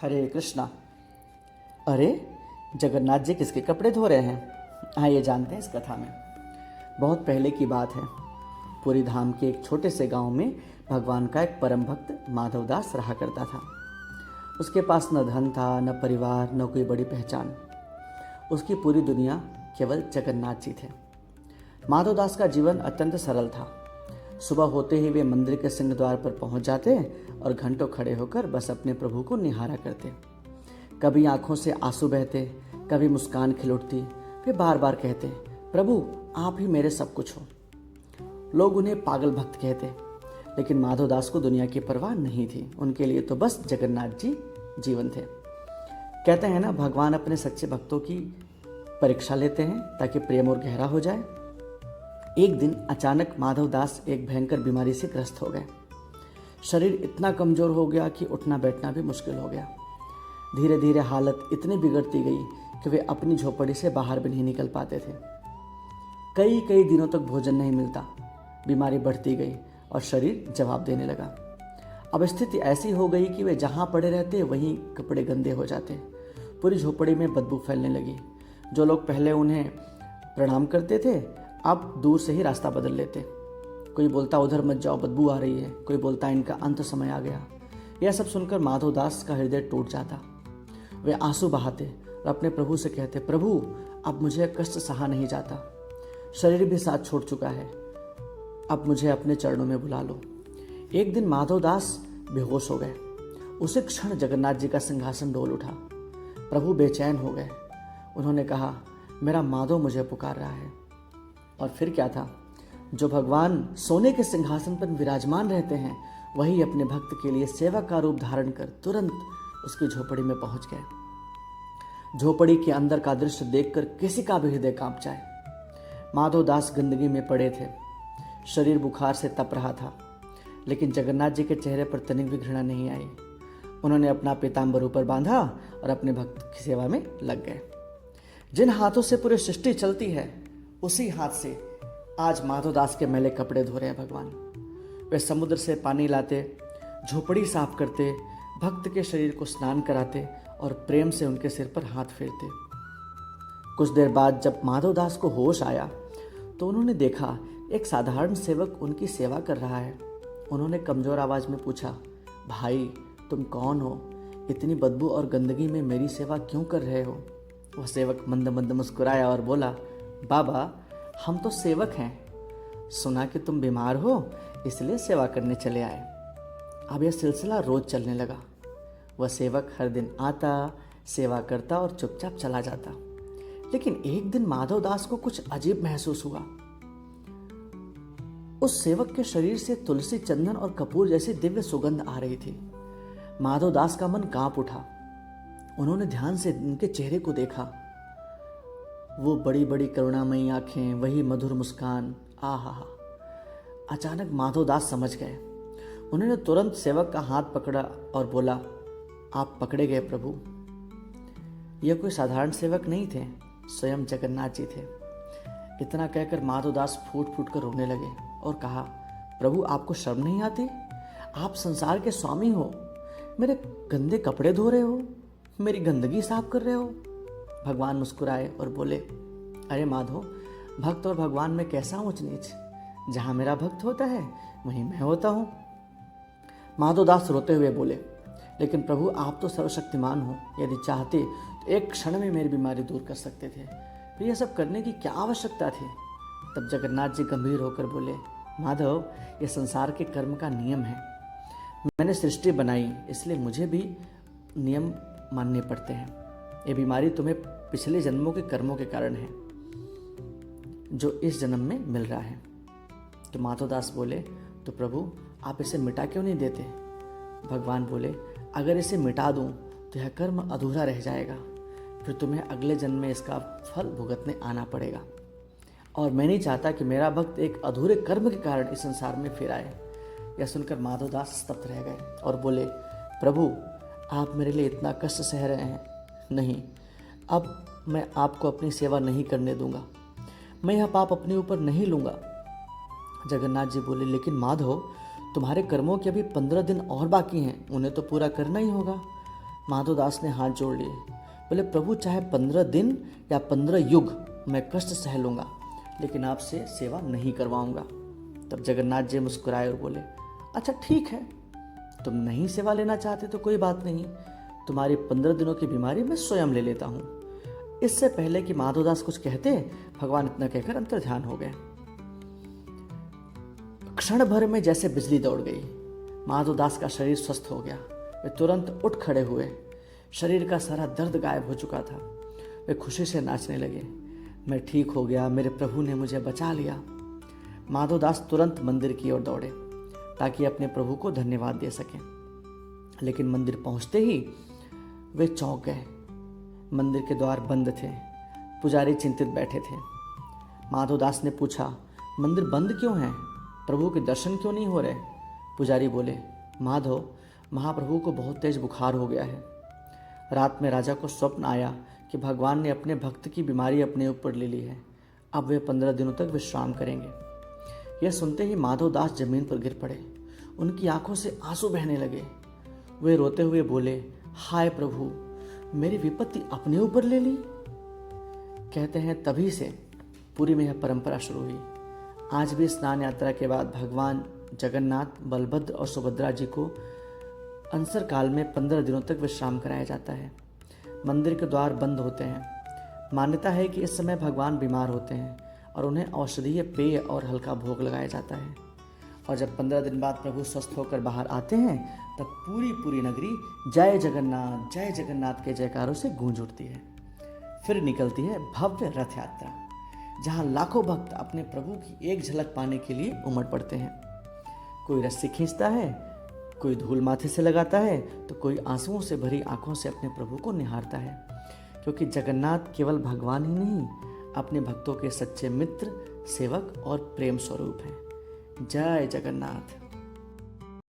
हरे कृष्णा। अरे, जगन्नाथ जी किसके कपड़े धो रहे हैं? आइए जानते हैं इस कथा में। बहुत पहले की बात है। पुरी धाम के एक छोटे से गांव में भगवान का एक परम भक्त माधवदास रहा करता था। उसके पास न धन था, न परिवार, न कोई बड़ी पहचान। उसकी पूरी दुनिया केवल जगन्नाथ जी थे। माधवदास का जीवन अत्यंत सरल था। सुबह होते ही वे मंदिर के सिंह द्वार पर पहुंच जाते और घंटों खड़े होकर बस अपने प्रभु को निहारा करते। कभी आंखों से आंसू बहते, कभी मुस्कान खिल उठती। वे बार बार कहते, प्रभु आप ही मेरे सब कुछ हो। लोग उन्हें पागल भक्त कहते, लेकिन माधवदास को दुनिया की परवाह नहीं थी। उनके लिए तो बस जगन्नाथ जी जीवन थे। कहते हैं ना, भगवान अपने सच्चे भक्तों की परीक्षा लेते हैं ताकि प्रेम और गहरा हो जाए। एक दिन अचानक माधवदास एक भयंकर बीमारी से ग्रस्त हो गए। शरीर इतना कमजोर हो गया कि उठना बैठना भी मुश्किल हो गया। धीरे धीरे हालत इतनी बिगड़ती गई कि वे अपनी झोपड़ी से बाहर भी नहीं निकल पाते थे। कई कई दिनों तक भोजन नहीं मिलता। बीमारी बढ़ती गई और शरीर जवाब देने लगा। अब स्थिति ऐसी हो गई कि वे जहाँ पड़े रहते वहीं कपड़े गंदे हो जाते। पूरी झोपड़ी में बदबू फैलने लगी। जो लोग पहले उन्हें प्रणाम करते थे अब दूर से ही रास्ता बदल लेते। कोई बोलता उधर मत जाओ, बदबू आ रही है। कोई बोलता इनका अंत समय आ गया। यह सब सुनकर माधवदास का हृदय टूट जाता। वे आंसू बहाते और अपने प्रभु से कहते, प्रभु अब मुझे कष्ट सहा नहीं जाता। शरीर भी साथ छोड़ चुका है। अब मुझे अपने चरणों में बुला लो। एक दिन माधवदास बेहोश हो गए। उसी क्षण जगन्नाथ जी का सिंहासन डोल उठा। प्रभु बेचैन हो गए। उन्होंने कहा, मेरा माधव मुझे पुकार रहा है। और फिर क्या था, जो भगवान सोने के सिंहासन पर विराजमान रहते हैं वही अपने भक्त के लिए सेवा का रूप धारण कर तुरंत उसकी झोपड़ी में पहुंच गए। झोपड़ी के अंदर का दृश्य देखकर किसी का भी हृदय कांप जाए। माधवदास गंदगी में पड़े थे। शरीर बुखार से तप रहा था, लेकिन जगन्नाथ जी के चेहरे पर तनिक भी घृणा नहीं आई। उन्होंने अपना पीताम्बर ऊपर बांधा और अपने भक्त की सेवा में लग गए। जिन हाथों से पूरी सृष्टि चलती है उसी हाथ से आज माधवदास के मैले कपड़े धो रहे हैं भगवान। वे समुद्र से पानी लाते, झोपड़ी साफ करते, भक्त के शरीर को स्नान कराते और प्रेम से उनके सिर पर हाथ फेरते। कुछ देर बाद जब माधवदास को होश आया तो उन्होंने देखा एक साधारण सेवक उनकी सेवा कर रहा है। उन्होंने कमजोर आवाज में पूछा, भाई तुम कौन हो? इतनी बदबू और गंदगी में मेरी सेवा क्यों कर रहे हो? वह सेवक मंद मंद मुस्कुराया और बोला, बाबा हम तो सेवक हैं। सुना कि तुम बीमार हो इसलिए सेवा करने चले आए। अब यह सिलसिला रोज चलने लगा। वह सेवक हर दिन आता, सेवा करता और चुपचाप चला जाता। लेकिन एक दिन माधवदास को कुछ अजीब महसूस हुआ। उस सेवक के शरीर से तुलसी, चंदन और कपूर जैसी दिव्य सुगंध आ रही थी। माधवदास का मन कांप उठा। उन्होंने ध्यान से उनके चेहरे को देखा। वो बड़ी बड़ी करुणामयी आंखें, वही मधुर मुस्कान, आहा। अचानक माधवदास समझ गए। उन्होंने तुरंत सेवक का हाथ पकड़ा और बोला, आप पकड़े गए प्रभु। यह कोई साधारण सेवक नहीं थे, स्वयं जगन्नाथ जी थे। इतना कहकर माधवदास फूट फूट कर रोने लगे और कहा, प्रभु आपको शर्म नहीं आती? आप संसार के स्वामी हो, मेरे गंदे कपड़े धो रहे हो, मेरी गंदगी साफ कर रहे हो। भगवान मुस्कुराए और बोले, अरे माधव, भक्त और भगवान में कैसा ऊंच नीच? जहां मेरा भक्त होता है वहीं मैं होता हूं। माधवदास रोते हुए बोले, लेकिन प्रभु आप तो सर्वशक्तिमान हो। यदि चाहते तो एक क्षण में मेरी बीमारी दूर कर सकते थे। फिर यह सब करने की क्या आवश्यकता थी? तब जगन्नाथ जी गंभीर होकर बोले, माधव यह संसार के कर्म का नियम है। मैंने सृष्टि बनाई इसलिए मुझे भी नियम मानने पड़ते हैं। ये बीमारी तुम्हें पिछले जन्मों के कर्मों के कारण है जो इस जन्म में मिल रहा है। तो माधवदास बोले, तो प्रभु आप इसे मिटा क्यों नहीं देते? भगवान बोले, अगर इसे मिटा दूं तो यह कर्म अधूरा रह जाएगा। फिर तुम्हें अगले जन्म में इसका फल भुगतने आना पड़ेगा। और मैं नहीं चाहता कि मेरा भक्त एक अधूरे कर्म के कारण इस संसार में फिर आए। यह सुनकर माधवदास स्तब्ध रह गए और बोले, प्रभु आप मेरे लिए इतना कष्ट सह रहे हैं। नहीं, अब मैं आपको अपनी सेवा नहीं करने दूंगा। मैं यह पाप अपने ऊपर नहीं लूंगा। जगन्नाथ जी बोले, लेकिन माधव तुम्हारे कर्मों के अभी 15 दिन और बाकी हैं, उन्हें तो पूरा करना ही होगा। माधोदास ने हाथ जोड़ लिए। बोले, प्रभु चाहे 15 दिन या 15 युग मैं कष्ट सह लूँगा, लेकिन आपसे सेवा नहीं करवाऊँगा। तब जगन्नाथ जी मुस्कुराए और बोले, अच्छा ठीक है, तुम नहीं सेवा लेना चाहते तो कोई बात नहीं, तुम्हारी 15 दिनों की बीमारी मैं स्वयं ले लेता हूँ। इससे पहले कि माधोदास कुछ कहते, भगवान इतना कहकर अंतर्ध्यान हो गए। क्षण भर में जैसे बिजली दौड़ गई, माधोदास का शरीर स्वस्थ हो गया। वे तुरंत उठ खड़े हुए। शरीर का सारा दर्द गायब हो चुका था। वे खुशी से नाचने लगे। मैं ठीक हो गया, मेरे प्रभु ने मुझे बचा लिया। माधोदास तुरंत मंदिर की ओर दौड़े ताकि अपने प्रभु को धन्यवाद दे सकें, लेकिन मंदिर पहुंचते ही वे चौंक गए। मंदिर के द्वार बंद थे। पुजारी चिंतित बैठे थे। माधोदास ने पूछा, मंदिर बंद क्यों है? प्रभु के दर्शन क्यों नहीं हो रहे? पुजारी बोले, माधव, महाप्रभु को बहुत तेज बुखार हो गया है। रात में राजा को स्वप्न आया कि भगवान ने अपने भक्त की बीमारी अपने ऊपर ले ली है। अब वे 15 दिनों तक विश्राम करेंगे। यह सुनते ही माधोदास जमीन पर गिर पड़े। उनकी आंखों से आंसू बहने लगे। वे रोते हुए बोले, हाय प्रभु, मेरी विपत्ति अपने ऊपर ले ली। कहते हैं तभी से पुरी में यह परंपरा शुरू हुई। आज भी स्नान यात्रा के बाद भगवान जगन्नाथ, बलभद्र और सुभद्रा जी को अनसर काल में 15 दिनों तक विश्राम कराया जाता है। मंदिर के द्वार बंद होते हैं। मान्यता है कि इस समय भगवान बीमार होते हैं और उन्हें औषधीय पेय और हल्का भोग लगाया जाता है। और जब 15 दिन बाद प्रभु स्वस्थ होकर बाहर आते हैं, तब पूरी नगरी जय जगन्नाथ के जयकारों से गूंज उठती है। फिर निकलती है भव्य रथ यात्रा, जहाँ लाखों भक्त अपने प्रभु की एक झलक पाने के लिए उमड़ पड़ते हैं। कोई रस्सी खींचता है, कोई धूल माथे से लगाता है, तो कोई आंसुओं से भरी आंखों से अपने प्रभु को निहारता है, क्योंकि जगन्नाथ केवल भगवान ही नहीं, अपने भक्तों के सच्चे मित्र, सेवक और प्रेम स्वरूप हैं। जय जगन्नाथ।